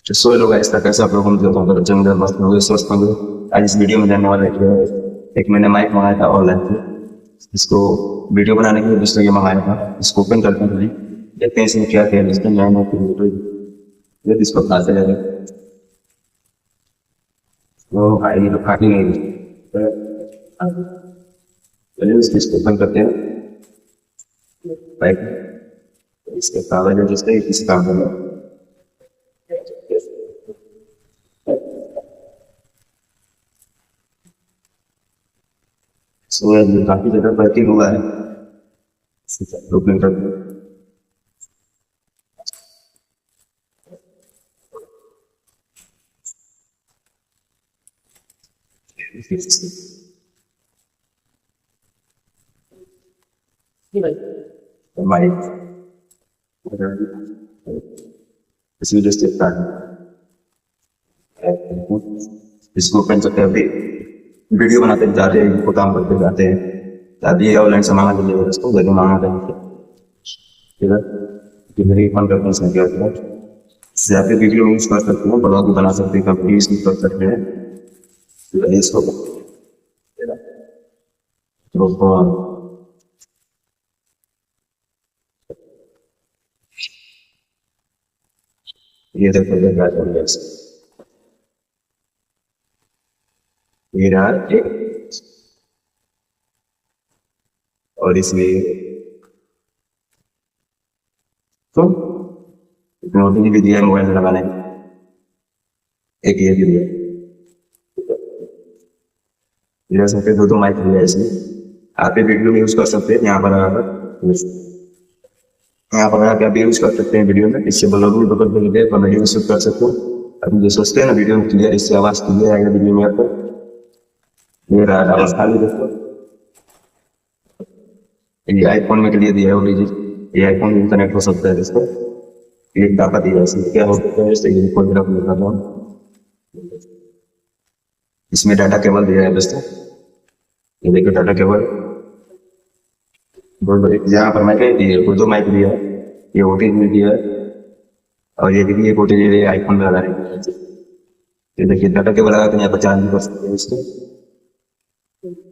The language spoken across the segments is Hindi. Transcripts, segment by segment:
तो सो लोग इस तरह कैसे आप लोगों को मतलब जंगल मस्त होंगे स्वस्थ होंगे। आज इस वीडियो में जानने वाला है कि एक मैंने माइक मंगाया था ऑनलाइन से, इसको वीडियो बनाने के लिए दूसरे ये मंगाया था। इसको ओपन करते हैं, देखते हैं इसमें क्या क्या है। इसमें मैं इसको खाते हैं वो भाई ये तो खाती नहीं चलिए इसको ओपन करते हैं। बाइक इसके कागज है जिससे इस काम में सो काफी जगह वर्किंग हुआ है। ओपन करते हैं। माइक इस वजह से इसको ओपन करते हैं। अभी वीडियो बनाते जाते हैं, इनको काम करते जाते हैं, दादी ऑनलाइन सामान के लिए उसको घर मांगा था। ठीक है, मेरी फोन करते हैं इसमें क्या होता है। इससे आप वीडियो यूज कर सकते हैं, ब्लॉग भी बना सकते हैं, कंपनी यूज कर सकते हैं। इसको ये देखो ये रहा एक और इसमें तो नोटिंग भी दिया है मोबाइल लगाने में, एक ये भी दिया इधर से दो माइक दिया है इसमें। आप ये वीडियो में यूज कर सकते हैं। यहाँ पर आप यूज कर सकते हैं वीडियो में। इससे ब्लॉग भी पकड़ के लिए कॉमेडी में शूट कर सकते हो। अभी जो सोचते हैं ना वीडियो में क्लियर, इससे आवाज क्लियर आएगा वीडियो में आपको। ये रहा आवाज खाली दोस्तों, ये आईफोन में के लिए दिया है ये आईफोन में कनेक्ट हो सकता है। इसको एक डाटा दिया है, इसमें क्या होता है इससे फोन रखा हूँ। इसमें डाटा केबल दिया है दोस्तों, ये देखो डाटा केबल यहाँ पर माइक दिया है, दो माइक दिया है, ये वोटेज में दिया है और ये भी वोटेज ये आईफोन में लगा है। ये देखिए डाटा केबल लगा कर यहाँ पर चार्ज भी कर सकते हैं इसको।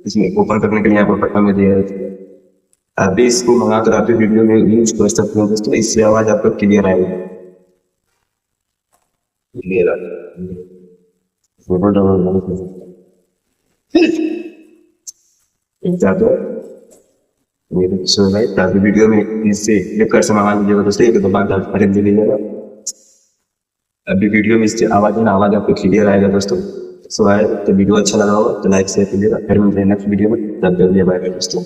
इसमें ओपन करने के लिए यहाँ पर बटन में दिया है। आप भी इसको मंगा कर आप वीडियो में यूज कर सकते हो दोस्तों, इससे आवाज आपका क्लियर आएगी। क्लियर ताकि वीडियो में इससे फ्लिपकार्ट से मंगा लीजिएगा दोस्तों, एक दो बार खरीद लीजिएगा। अभी वीडियो में इससे आवाज है ना, आवाज आपको क्लियर आएगा दोस्तों। सो आए तो वीडियो अच्छा लगा होगा तो लाइक शेयर कीजिएगा। फिर मिलते हैं नेक्स्ट वीडियो में, तब तक के लिए बाय बाय दोस्तों।